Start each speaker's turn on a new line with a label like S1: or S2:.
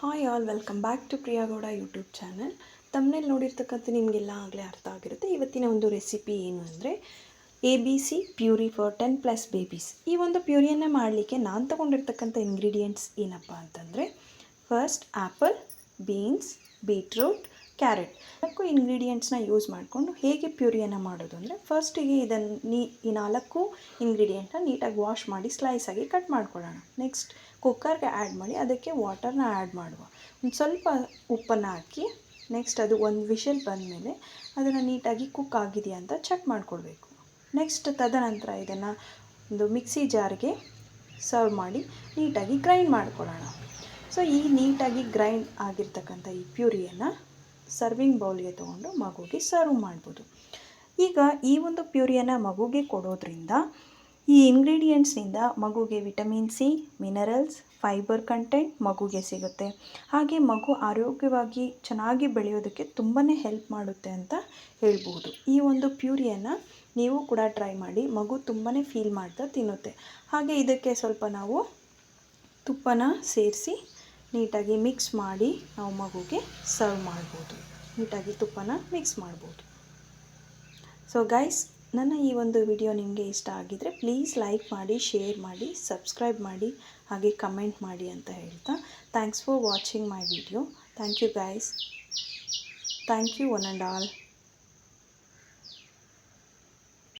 S1: Hi all, welcome back to ಪ್ರಿಯಾಗೌಡ YouTube channel. ತಮ್ಮನೇಲಿ ನೋಡಿರ್ತಕ್ಕಂಥ ನಿಮಗೆಲ್ಲ ಆಗಲೇ ಅರ್ಥ ಆಗಿರುತ್ತೆ. ಇವತ್ತಿನ ಒಂದು ರೆಸಿಪಿ ಏನು ಅಂದರೆ ABC ಪ್ಯೂರಿ ಫಾರ್ 10+ ಬೇಬೀಸ್. ಈ ಒಂದು ಪ್ಯೂರಿಯನ್ನು ಮಾಡಲಿಕ್ಕೆ ನಾನು ತಗೊಂಡಿರ್ತಕ್ಕಂಥ ಇಂಗ್ರೀಡಿಯೆಂಟ್ಸ್ ಏನಪ್ಪ ಅಂತಂದರೆ, first apple, beans, beetroot, carrot ಇಂಗ್ರೀಡಿಯೆಂಟ್ಸ್ನ ಯೂಸ್ ಮಾಡಿಕೊಂಡು ಹೇಗೆ ಪ್ಯೂರಿಯನ್ನು ಮಾಡೋದು ಅಂದರೆ, ಫಸ್ಟಿಗೆ ಇದನ್ನು ಈ 4 ಇಂಗ್ರೀಡಿಯೆಂಟ್ನ ನೀಟಾಗಿ ವಾಶ್ ಮಾಡಿ ಸ್ಲೈಸ್ ಆಗಿ ಕಟ್ ಮಾಡ್ಕೊಳ್ಳೋಣ. ನೆಕ್ಸ್ಟ್ ಕುಕ್ಕರ್ಗೆ ಆ್ಯಡ್ ಮಾಡಿ ಅದಕ್ಕೆ ವಾಟರ್ನ ಆ್ಯಡ್ ಮಾಡುವ. ಒಂದು ಸ್ವಲ್ಪ ಉಪ್ಪನ್ನು ಹಾಕಿ ನೆಕ್ಸ್ಟ್ ಅದು ಒಂದು ವಿಷಲ್ ಬಂದಮೇಲೆ ಅದನ್ನು ನೀಟಾಗಿ ಕುಕ್ ಆಗಿದೆಯಾ ಅಂತ ಚೆಕ್ ಮಾಡಿಕೊಳ್ಬೇಕು. ನೆಕ್ಸ್ಟ್ ತದನಂತರ ಇದನ್ನು ಒಂದು ಮಿಕ್ಸಿ ಜಾರ್ಗೆ ಸರ್ವ್ ಮಾಡಿ ನೀಟಾಗಿ ಗ್ರೈಂಡ್ ಮಾಡ್ಕೊಳ್ಳೋಣ. ಸೊ ಈ ನೀಟಾಗಿ ಗ್ರೈಂಡ್ ಆಗಿರ್ತಕ್ಕಂಥ ಈ ಪ್ಯೂರಿಯನ್ನು ಸರ್ವಿಂಗ್ ಬೌಲ್ಗೆ ತೊಗೊಂಡು ಮಗುಗೆ ಸರ್ವ್ ಮಾಡ್ಬೋದು. ಈಗ ಈ ಒಂದು ಪ್ಯೂರಿಯನ್ನು ಮಗುಗೆ ಕೊಡೋದ್ರಿಂದ ಈ ಇಂಗ್ರೀಡಿಯೆಂಟ್ಸ್ನಿಂದ ಮಗುಗೆ vitamin C, minerals, fibre content ಮಗುಗೆ ಸಿಗುತ್ತೆ. ಹಾಗೆ ಮಗು ಆರೋಗ್ಯವಾಗಿ ಚೆನ್ನಾಗಿ ಬೆಳೆಯೋದಕ್ಕೆ ತುಂಬಾ ಹೆಲ್ಪ್ ಮಾಡುತ್ತೆ ಅಂತ ಹೇಳ್ಬೋದು. ಈ ಒಂದು ಪ್ಯೂರಿಯನ್ನು ನೀವು ಕೂಡ ಟ್ರೈ ಮಾಡಿ, ಮಗು ತುಂಬಾ ಫೀಲ್ ಮಾಡ್ತಾ ತಿನ್ನುತ್ತೆ. ಹಾಗೆ ಇದಕ್ಕೆ ಸ್ವಲ್ಪ ನಾವು ತುಪ್ಪನ ಸೇರಿಸಿ ನೀಟಾಗಿ ಮಿಕ್ಸ್ ಮಾಡಿ ನಾವು ಮಗುಗೆ ಸರ್ವ್ ಮಾಡ್ಬೋದು. ನೀಟಾಗಿ ತುಪ್ಪನ ಮಿಕ್ಸ್ ಮಾಡ್ಬೋದು. ಸೊ ಗೈಸ್, ನನ್ನ ಈ ಒಂದು ವಿಡಿಯೋ ನಿಮಗೆ ಇಷ್ಟ ಆಗಿದರೆ ಪ್ಲೀಸ್ ಲೈಕ್ ಮಾಡಿ, ಶೇರ್ ಮಾಡಿ, ಸಬ್ಸ್ಕ್ರೈಬ್ ಮಾಡಿ, ಹಾಗೆ ಕಮೆಂಟ್ ಮಾಡಿ ಅಂತ ಹೇಳ್ತಾ, thanks for watching my video. Thank you guys. Thank you one and all.